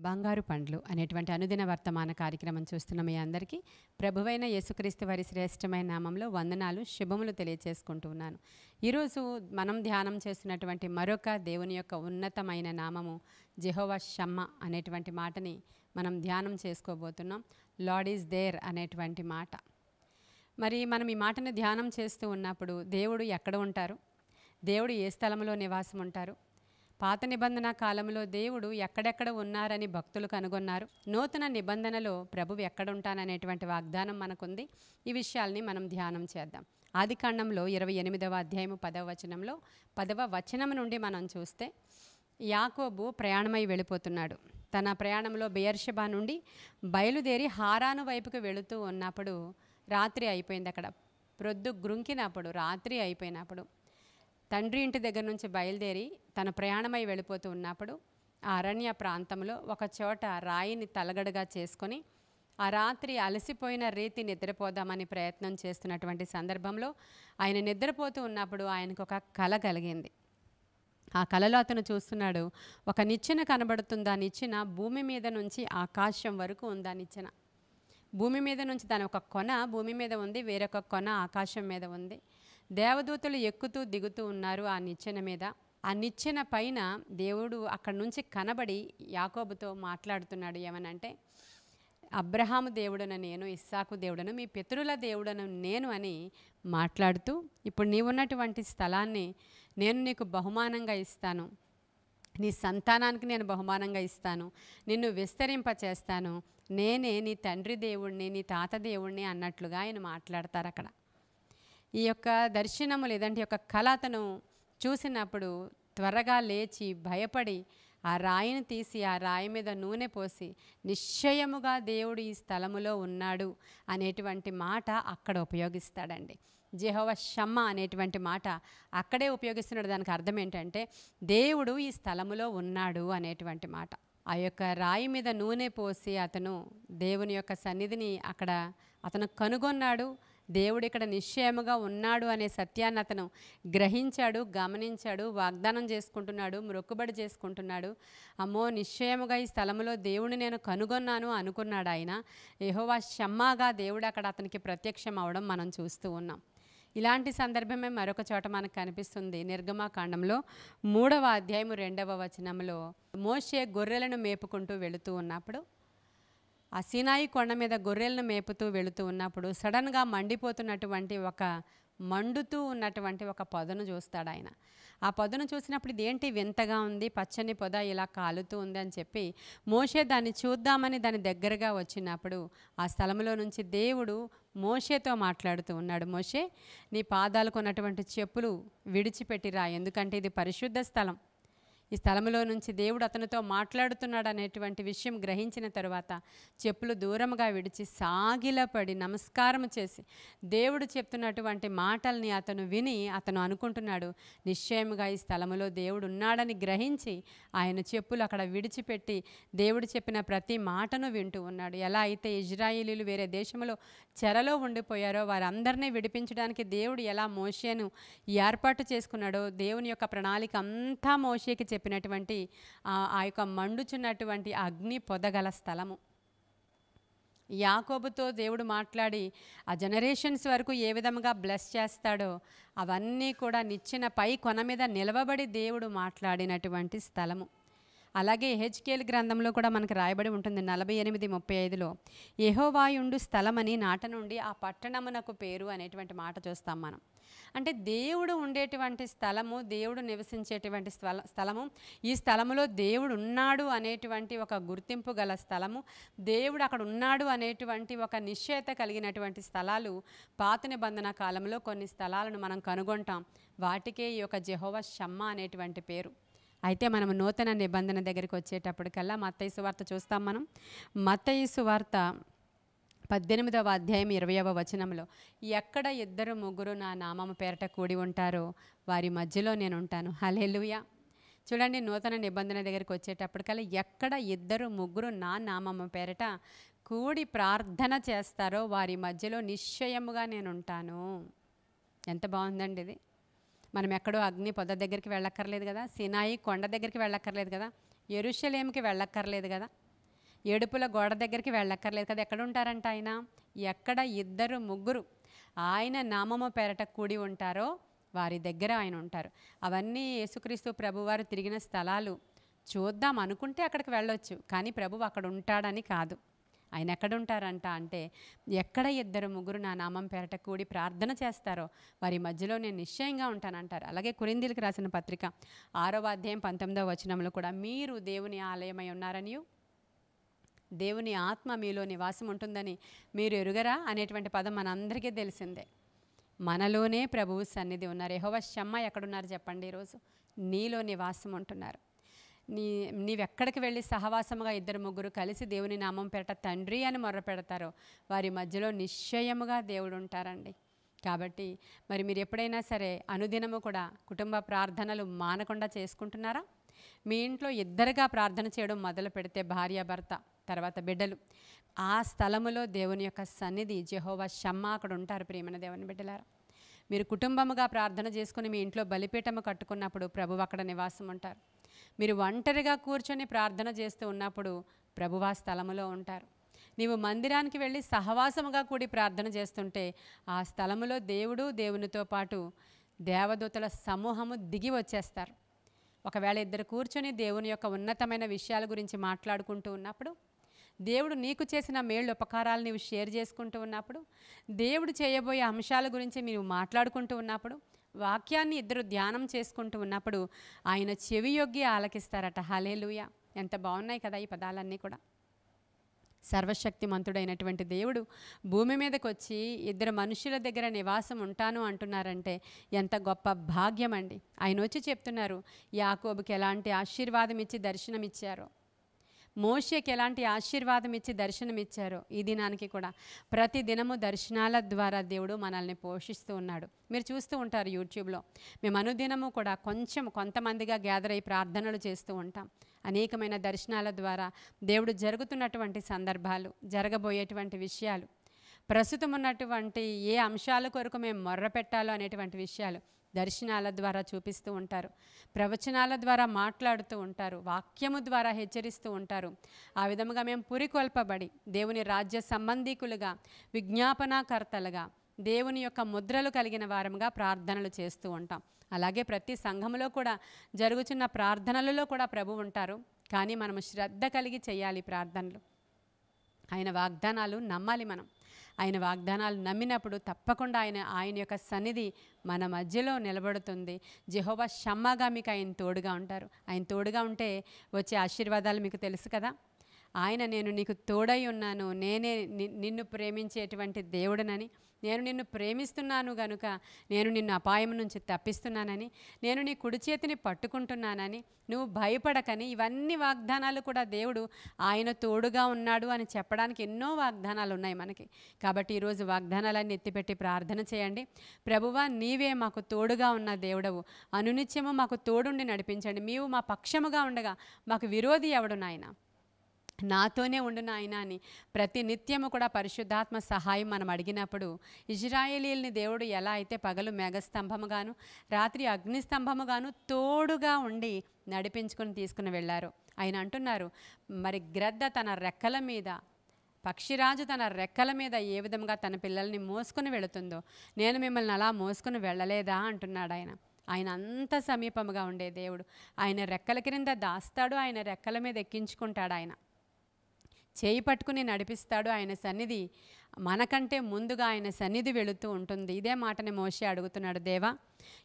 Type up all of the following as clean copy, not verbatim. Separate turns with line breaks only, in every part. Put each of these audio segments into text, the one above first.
బంగారు పండ్లు అనేటువంటి అనుదిన వర్తమాన కార్యక్రమం చూస్తున్న మీ అందరికీ ప్రభువైన యేసుక్రీస్తు వారి శ్రేష్టమైన నామంలో వందనాలు శుభములు తెలియచేసుకుంటూ ఉన్నాను. ఈరోజు మనం ధ్యానం చేస్తున్నటువంటి మరొక దేవుని యొక్క ఉన్నతమైన నామము జెహోవా షమ్మా అనేటువంటి మాటని మనం ధ్యానం చేసుకోబోతున్నాం. లార్డ్ ఈజ్ దేర్ అనేటువంటి మాట. మరి మనం ఈ మాటను ధ్యానం చేస్తూ ఉన్నప్పుడు దేవుడు ఎక్కడ ఉంటారు, దేవుడు ఏ స్థలంలో నివాసం ఉంటారు, పాత నిబంధన కాలంలో దేవుడు ఎక్కడెక్కడ ఉన్నారని భక్తులు కనుగొన్నారు, నూతన నిబంధనలో ప్రభువు ఎక్కడుంటాననేటువంటి వాగ్దానం మనకుంది. ఈ విషయాల్ని మనం ధ్యానం చేద్దాం. ఆదికాండంలో 28వ అధ్యాయము 10వ వచనంలో 10వ వచనం నుండి మనం చూస్తే యాకోబు ప్రయాణమై వెళ్ళిపోతున్నాడు. తన ప్రయాణంలో బెయర్షెబా నుండి బయలుదేరి హారాను వైపుకు వెళుతూ ఉన్నప్పుడు రాత్రి అయిపోయింది. అక్కడ ప్రొద్దు గ్రుంకినప్పుడు రాత్రి అయిపోయినప్పుడు తండ్రి ఇంటి దగ్గర నుంచి బయలుదేరి తన ప్రయాణమై వెళ్ళిపోతూ ఉన్నప్పుడు ఆ అరణ్య ప్రాంతంలో ఒక చోట రాయిని తలగడగా చేసుకొని ఆ రాత్రి అలసిపోయిన రీతి నిద్రపోదామని ప్రయత్నం చేస్తున్నటువంటి సందర్భంలో ఆయన నిద్రపోతూ ఉన్నప్పుడు ఆయనకు ఒక కల కలిగింది. ఆ కలలో అతను చూస్తున్నాడు, ఒక నిచ్చెన కనబడుతుంది. ఆ నిచ్చెన భూమి మీద నుంచి ఆకాశం వరకు ఉంది. ఆ నిచ్చెన భూమి మీద నుంచి దాని ఒక కొన భూమి మీద ఉంది, వేరొక కొన ఆకాశం మీద ఉంది. దేవదూతలు ఎక్కుతూ దిగుతూ ఉన్నారు ఆ నిచ్చెన మీద. ఆ నిచ్చెన పైన దేవుడు అక్కడి నుంచి కనబడి యాకోబుతో మాట్లాడుతున్నాడు. ఏమనంటే, అబ్రహాము దేవుడను నేను, ఇస్సాకు దేవుడను, మీ పితరుల దేవుడను నేను అని మాట్లాడుతూ, ఇప్పుడు నీవున్నటువంటి స్థలాన్ని నేను నీకు బహుమానంగా ఇస్తాను, నీ సంతానానికి నేను బహుమానంగా ఇస్తాను, నిన్ను విస్తరింపచేస్తాను, నేనే నీ తండ్రి దేవుణ్ణి, నీ తాత దేవుణ్ణి అన్నట్లుగా ఆయన మాట్లాడతారు అక్కడ. ఈ యొక్క దర్శనము లేదంటే యొక్క కళ అతను చూసినప్పుడు త్వరగా లేచి భయపడి ఆ రాయిని తీసి ఆ రాయి మీద నూనె పోసి నిశ్చయముగా దేవుడు ఈ స్థలములో ఉన్నాడు అనేటువంటి మాట అక్కడ ఉపయోగిస్తాడండి. జెహోవా షమ్మా అనేటువంటి మాట అక్కడే ఉపయోగిస్తున్నాడు. దానికి అర్థం ఏంటంటే దేవుడు ఈ స్థలములో ఉన్నాడు అనేటువంటి మాట. ఆ యొక్క రాయి మీద నూనె పోసి అతను దేవుని యొక్క సన్నిధిని అక్కడ అతను కనుగొన్నాడు. దేవుడు ఇక్కడ నిశ్చయముగా ఉన్నాడు అనే సత్యాన్ని అతను గ్రహించాడు, గమనించాడు, వాగ్దానం చేసుకుంటున్నాడు, మొక్కుబడి చేసుకుంటున్నాడు. అమ్మో, నిశ్చయముగా ఈ స్థలంలో దేవుడిని నేను కనుగొన్నాను అనుకున్నాడు ఆయన. యెహోవా షమ్మాగా దేవుడు అక్కడ అతనికి ప్రత్యక్షం అవడం మనం చూస్తూ ఉన్నాం. ఇలాంటి సందర్భమే మరొక చోట మనకు కనిపిస్తుంది. నిర్గమాకాండంలో 3వ అధ్యాయము 2వ వచనంలో మోషే గొర్రెలను మేపుకుంటూ వెళుతూ ఉన్నప్పుడు, ఆ సీనాయి కొండ మీద గొర్రెలను మేపుతూ వెళుతూ ఉన్నప్పుడు సడన్గా మండిపోతున్నటువంటి మండుతూ ఉన్నటువంటి ఒక పొదను చూస్తాడు ఆయన. ఆ పొదను చూసినప్పుడు ఇదేంటి వింతగా ఉంది, పచ్చని పొద ఇలా కాలుతూ ఉంది అని చెప్పి మోషే దాన్ని చూద్దామని దాని దగ్గరగా వచ్చినప్పుడు ఆ స్థలంలో నుంచి దేవుడు మోషేతో మాట్లాడుతూ ఉన్నాడు. మోషే, నీ పాదాలకు ఉన్నటువంటి చెప్పులు విడిచిపెట్టిరా, ఎందుకంటే ఇది పరిశుద్ధ స్థలం. ఈ స్థలంలో నుంచి దేవుడు అతనితో మాట్లాడుతున్నాడు అనేటువంటి విషయం గ్రహించిన తరువాత చెప్పులు దూరంగా విడిచి సాగిలపడి నమస్కారం చేసి దేవుడు చెప్తున్నటువంటి మాటల్ని అతను విని అతను అనుకుంటున్నాడు, నిశ్చయముగా ఈ స్థలంలో దేవుడు ఉన్నాడని గ్రహించి ఆయన చెప్పులు అక్కడ విడిచిపెట్టి దేవుడు చెప్పిన ప్రతి మాటను వింటూ ఉన్నాడు. ఎలా అయితే ఇజ్రాయేలీలు వేరే దేశంలో చెరలో ఉండిపోయారో వారందరినీ విడిపించడానికి దేవుడు ఎలా మోషేను ఏర్పాటు చేసుకున్నాడో, దేవుని యొక్క ప్రణాళిక అంతా మోషేకి చెప్పినటువంటి ఆ యొక్క మండుచున్నటువంటి అగ్ని పొదగల స్థలము. యాకోబుతో దేవుడు మాట్లాడి ఆ జనరేషన్స్ వరకు ఏ విధంగా బ్లెస్ చేస్తాడో అవన్నీ కూడా నిచ్చెన పై కొన మీద నిలవబడి దేవుడు మాట్లాడినటువంటి స్థలము. అలాగే యెహెజ్కేలు గ్రంథంలో కూడా మనకు రాయబడి ఉంటుంది 48:35లో, యెహోవాయుండు స్థలమని నాట నుండి ఆ పట్టణమునకు పేరు అనేటువంటి మాట చూస్తాం మనం. అంటే దేవుడు ఉండేటువంటి స్థలము, దేవుడు నివసించేటువంటి స్థలము, ఈ స్థలములో దేవుడు ఉన్నాడు అనేటువంటి ఒక గుర్తింపు గల స్థలము, దేవుడు అక్కడ ఉన్నాడు అనేటువంటి ఒక నిశ్చయత కలిగినటువంటి స్థలాలు పాత నిబంధన కాలంలో కొన్ని స్థలాలను మనం కనుగొంటాం. వాటికే ఈ యొక్క జెహోవా షమ్మా అనేటువంటి పేరు. అయితే మనం నూతన నిబంధన దగ్గరికి వచ్చేటప్పటికల్లా మత్తయి సువార్త చూస్తాం మనం. మత్తయి సువార్త 18వ అధ్యాయం 20వ వచనంలో, ఎక్కడ 2-3 నా నామము పేరట కూడి ఉంటారో వారి మధ్యలో నేను ఉంటాను. హల్లెలూయా. చూడండి, నూతన నిబంధన దగ్గరికి వచ్చేటప్పటికల్లా ఎక్కడ 2-3 నా నామము పేరట కూడి ప్రార్థన చేస్తారో వారి మధ్యలో నిశ్చయముగా నేను ఉంటాను. ఎంత బాగుందండి ఇది. మనం ఎక్కడో అగ్ని పొద దగ్గరికి వెళ్ళక్కర్లేదు కదా, సినాయి కొండ దగ్గరికి వెళ్ళక్కర్లేదు కదా, యెరూషలేముకి వెళ్ళక్కర్లేదు కదా. ఏడుపుల గోడ దగ్గరికి వెళ్ళక్కర్లేదు కదా. ఎక్కడ ఉంటారంట ఆయన? ఎక్కడ ఇద్దరు ముగ్గురు ఆయన నామము పేరట కూడి ఉంటారో వారి దగ్గర ఆయన ఉంటారు. అవన్నీ యేసుక్రీస్తు ప్రభువారు తిరిగిన స్థలాలు. చూద్దాం అనుకుంటే అక్కడికి వెళ్ళొచ్చు, కానీ ప్రభువు అక్కడ ఉంటాడని కాదు. ఆయన ఎక్కడ ఉంటారంట అంటే, ఎక్కడ ఇద్దరు ముగ్గురు నా నామం పేరట కూడి ప్రార్థన చేస్తారో వారి మధ్యలో నేను నిశ్చయంగా ఉంటానంటారు. అలాగే కొరింథీయులకు రాసిన పత్రిక 6వ అధ్యాయం 19వ వచనంలో కూడా, మీరు దేవుని ఆలయమై ఉన్నారనియు దేవుని ఆత్మ మీలో నివాసం ఉంటుందని మీరు ఎరుగరా అనేటువంటి పదం మనందరికీ తెలిసిందే. మనలోనే ప్రభువు సన్నిధి ఉన్నారు. యెహోవా షమ్మా ఎక్కడున్నారు చెప్పండి? ఈరోజు నీలో నివాసం ఉంటున్నారు. నీవెక్కడికి వెళ్ళి సహవాసముగా ఇద్దరు ముగ్గురు కలిసి దేవుని నామం పేరట తండ్రి అని మొర్ర పెడతారో వారి మధ్యలో నిశ్చయముగా దేవుడు ఉంటారండి. కాబట్టి మరి మీరు ఎప్పుడైనా సరే అనుదినము కూడా కుటుంబ ప్రార్థనలు మానకుండా చేసుకుంటున్నారా? మీ ఇంట్లో ఇద్దరుగా ప్రార్థన చేయడం మొదలు పెడితే, భార్యాభర్త, తర్వాత బిడ్డలు, ఆ స్థలములో దేవుని యొక్క సన్నిధి యెహోవా షమ్మా అక్కడ ఉంటారు. ప్రియమైన దేవుని బిడ్డలారా, మీరు కుటుంబముగా ప్రార్థన చేసుకుని మీ ఇంట్లో బలిపీఠము కట్టుకున్నప్పుడు ప్రభువు అక్కడ నివాసం ఉంటారు. మీరు ఒంటరిగా కూర్చొని ప్రార్థన చేస్తూ ఉన్నప్పుడు ప్రభువు ఆ స్థలములో ఉంటారు. నీవు మందిరానికి వెళ్ళి సహవాసముగా కూడి ప్రార్థన చేస్తుంటే ఆ స్థలములో దేవుడు, దేవునితో పాటు దేవదూతల సమూహము దిగి వచ్చేస్తారు. ఒకవేళ ఇద్దరు కూర్చొని దేవుని యొక్క ఉన్నతమైన విషయాల గురించి మాట్లాడుకుంటూ ఉన్నప్పుడు, దేవుడు నీకు చేసిన మేళ్ళు ఉపకారాలు నీవు షేర్ చేసుకుంటూ ఉన్నప్పుడు, దేవుడు చేయబోయే అంశాల గురించి మీరు మాట్లాడుకుంటూ ఉన్నప్పుడు, వాక్యాన్ని ఇద్దరు ధ్యానం చేసుకుంటూ ఉన్నప్పుడు ఆయన చెవి యొగ్గి ఆలకిస్తారట. హల్లెలూయా! ఎంత బాగున్నాయి కదా ఈ పదాలన్నీ కూడా. సర్వశక్తిమంతుడైనటువంటి దేవుడు భూమి మీదకి వచ్చి ఇద్దరు మనుషుల దగ్గర నివాసం ఉంటాను అంటున్నారంటే ఎంత గొప్ప భాగ్యం అండి. ఆయన వచ్చి చెప్తున్నారు, యాకోబుకి ఎలాంటి ఆశీర్వాదం ఇచ్చి దర్శనమిచ్చారో, మోషేకి ఎలాంటి ఆశీర్వాదం ఇచ్చి దర్శనమిచ్చారో, ఈ దినానికి కూడా ప్రతి దినము దర్శనాల ద్వారా దేవుడు మనల్ని పోషిస్తూ ఉన్నాడు. మీరు చూస్తూ ఉంటారు యూట్యూబ్లో. మేము అనుదినము కూడా కొంతమందిగా గ్యాదర్ అయి ప్రార్థనలు చేస్తూ ఉంటాం. అనేకమైన దర్శనాల ద్వారా దేవుడు జరుగుతున్నటువంటి సందర్భాలు, జరగబోయేటువంటి విషయాలు, ప్రస్తుతం ఉన్నటువంటి ఏ అంశాల కొరకు మేము మొర్ర పెట్టాలో అనేటువంటి విషయాలు దర్శనాల ద్వారా చూపిస్తూ ఉంటారు. ప్రవచనాల ద్వారా మాట్లాడుతూ ఉంటారు. వాక్యము ద్వారా హెచ్చరిస్తూ ఉంటారు. ఆ విధముగా మేము పురికొల్పబడి దేవుని రాజ్య సంబంధీకులుగా, విజ్ఞాపనాకర్తలుగా, దేవుని యొక్క ముద్రలు కలిగిన వారముగా ప్రార్థనలు చేస్తూ ఉంటాం. అలాగే ప్రతి సంఘములో కూడా జరుగుతున్న ప్రార్థనలలో కూడా ప్రభు ఉంటారు. కానీ మనము శ్రద్ధ కలిగి చేయాలి ప్రార్థనలు. ఆయన వాగ్దానాలు నమ్మాలి మనం. ఆయన వాగ్దానాలు నమ్మినప్పుడు తప్పకుండా ఆయన యొక్క సన్నిధి మన మధ్యలో నిలబడుతుంది. యెహోవా షమ్మాగా మీకు ఆయన తోడుగా ఉంటారు. ఆయన తోడుగా ఉంటే వచ్చే ఆశీర్వాదాలు మీకు తెలుసు కదా. ఆయన నేను నీకు తోడై ఉన్నాను, నేనే నిన్ను ప్రేమించేటువంటి దేవుడనని, నేను నిన్ను ప్రేమిస్తున్నాను గనుక నేను నిన్ను అపాయం నుంచి తప్పిస్తున్నానని, నేను నీ కుడి చేతిని పట్టుకుంటున్నానని, నువ్వు భయపడకని, ఇవన్నీ వాగ్దానాలు కూడా దేవుడు ఆయన తోడుగా ఉన్నాడు అని చెప్పడానికి ఎన్నో వాగ్దానాలు ఉన్నాయి మనకి. కాబట్టి ఈరోజు వాగ్దానాలన్నీ ఎత్తిపెట్టి ప్రార్థన చేయండి. ప్రభువా, నీవే మాకు తోడుగా ఉన్న దేవుడవు, అనునిత్యము మాకు తోడుండి నడిపించండి. నీవు మా పక్షముగా ఉండగా మాకు విరోధి ఎవడు నాయనా, నాతోనే ఉండు నాయన అని ప్రతి నిత్యము కూడా పరిశుద్ధాత్మ సహాయం మనం అడిగినప్పుడు, ఇజ్రాయేలీల్ని దేవుడు ఎలా అయితే పగలు మేఘస్తంభముగాను రాత్రి అగ్నిస్తంభముగాను తోడుగా ఉండి నడిపించుకొని తీసుకుని వెళ్ళారు. ఆయన అంటున్నారు, మరి గ్రద్ద తన రెక్కల మీద, పక్షిరాజు తన రెక్కల మీద ఏ విధంగా తన పిల్లల్ని మోసుకుని వెళుతుందో నేను మిమ్మల్ని అలా మోసుకుని వెళ్ళలేదా అంటున్నాడు ఆయన. ఆయన అంత సమీపముగా ఉండే దేవుడు. ఆయన రెక్కల క్రింద దాస్తాడు, ఆయన రెక్కల మీద ఎక్కించుకుంటాడు, ఆయన చేయి పట్టుకుని నడిపిస్తాడు. ఆయన సన్నిధి మనకంటే ముందుగా ఆయన సన్నిధి వెళుతూ ఉంటుంది. ఇదే మాటని మోషే అడుగుతున్నాడు, దేవా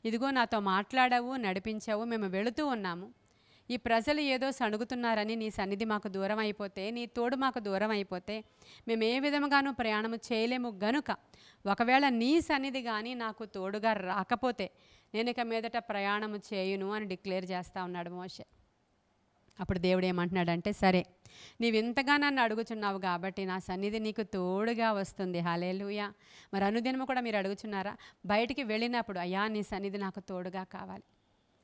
ఇదిగో నాతో మాట్లాడావు, నడిపించావు, మేము వెళుతూ ఉన్నాము. ఈ ప్రజలు ఏదో సణుగుతున్నారని నీ సన్నిధి మాకు దూరం అయిపోతే, నీ తోడు మాకు దూరం అయిపోతే మేము ఏ విధముగానూ ప్రయాణము చేయలేము గనుక, ఒకవేళ నీ సన్నిధి కానీ నాకు తోడుగా రాకపోతే నేను ఇక మీదట ప్రయాణము చేయును అని డిక్లేర్ చేస్తూ ఉన్నాడు మోషే. అప్పుడు దేవుడు ఏమంటున్నాడంటే, సరే నీవు ఇంతగా నన్ను అడుగుచున్నావు కాబట్టి నా సన్నిధి నీకు తోడుగా వస్తుంది. హల్లెలూయా. మరి అనుదినము కూడా మీరు అడుగుచున్నారా? బయటికి వెళ్ళినప్పుడు, అయ్యా నీ సన్నిధి నాకు తోడుగా కావాలి.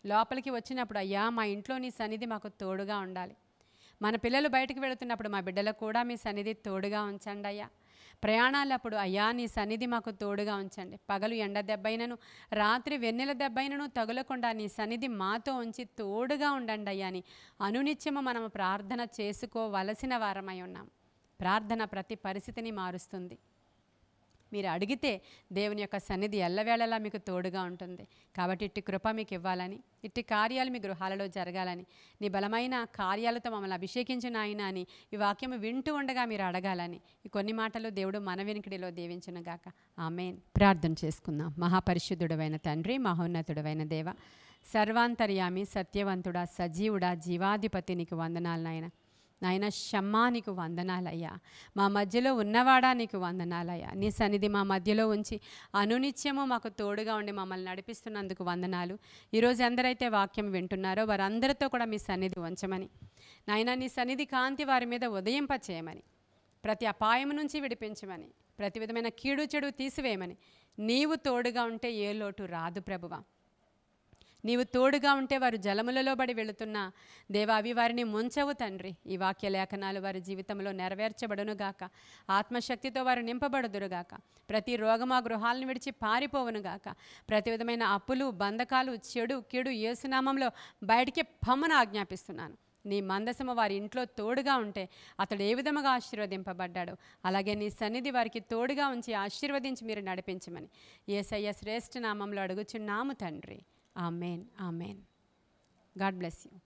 లోపలికి వచ్చినప్పుడు, అయ్యా మా ఇంట్లో నీ సన్నిధి మాకు తోడుగా ఉండాలి. మన పిల్లలు బయటికి వెళుతున్నప్పుడు, మా బిడ్డలకు కూడా మీ సన్నిధి తోడుగా ఉంచండి అయ్యా. ప్రయాణాలప్పుడు అయ్యా నీ సన్నిధి మాకు తోడుగా ఉంచండి. పగలు ఎండ దెబ్బైనను రాత్రి వెన్నెల దెబ్బైనను తగులకుండా నీ సన్నిధి మాతో ఉంచి తోడుగా ఉండండి అయ్యా అని అనునిత్యము మనము ప్రార్థన చేసుకోవలసిన వారమై ఉన్నాం. ప్రార్థన ప్రతి పరిస్థితిని మారుస్తుంది. మీరు అడిగితే దేవుని యొక్క సన్నిధి ఎల్లవేళలా మీకు తోడుగా ఉంటుంది. కాబట్టి ఇట్టి కృప మీకు ఇవ్వాలని, ఇట్టి కార్యాలు మీ గృహాలలో జరగాలని, నీ బలమైన కార్యాలతో మమ్మల్ని అభిషేకించిన ఆయన అని ఈ వాక్యము వింటూ ఉండగా మీరు అడగాలని ఈ కొన్ని మాటలు దేవుడు మన వెనుకడిలో దీవించునుగాక. ఆమేన్. ప్రార్థన చేసుకుందాం. మహాపరిశుద్ధుడవైన తండ్రి, మహోన్నతుడవైన దేవ, సర్వాంతర్యామి, సత్యవంతుడా, సజీవుడా, జీవాధిపతి నీకు వందనాలు నాయన. నాయన షమ్మా నీకు వందనాలయ్యా. మా మధ్యలో ఉన్నవాడా నీకు వందనాలయ్యా. నీ సన్నిధి మా మధ్యలో ఉంచి అనునిత్యము మాకు తోడుగా ఉండి మమ్మల్ని నడిపిస్తున్నందుకు వందనాలు. ఈరోజు ఎందరైతే వాక్యం వింటున్నారో వారందరితో కూడా మీ సన్నిధి ఉంచమని, నాయన నీ సన్నిధి కాంతి వారి మీద ఉదయింపచేయమని, ప్రతి అపాయం నుంచి విడిపించమని, ప్రతి విధమైన కీడు చెడు తీసివేయమని. నీవు తోడుగా ఉంటే ఏ లోటు రాదు ప్రభువా. నీవు తోడుగా ఉంటే వారు జలములలో బడి వెళుతున్నా దేవా అవి వారిని ముంచవు తండ్రి. ఈ వాక్య లేఖనాలు వారి జీవితంలో నెరవేర్చబడునుగాక. ఆత్మశక్తితో వారు నింపబడుదురుగాక. ప్రతి రోగం ఆ గృహాలను విడిచి పారిపోవునుగాక. ప్రతి విధమైన అప్పులు, బంధకాలు, చెడు కీడు యేసునామంలో బయటికి పమ్మను ఆజ్ఞాపిస్తున్నాను. నీ మందసము వారి ఇంట్లో తోడుగా ఉంటే అతడు ఏ విధముగా ఆశీర్వదింపబడ్డాడు అలాగే నీ సన్నిధి వారికి తోడుగా ఉంచి ఆశీర్వదించి మీరు నడిపించమని యేసయ్య శ్రేష్ఠ నామంలో అడుగుచున్నాము తండ్రి. Amen. Amen. God bless you.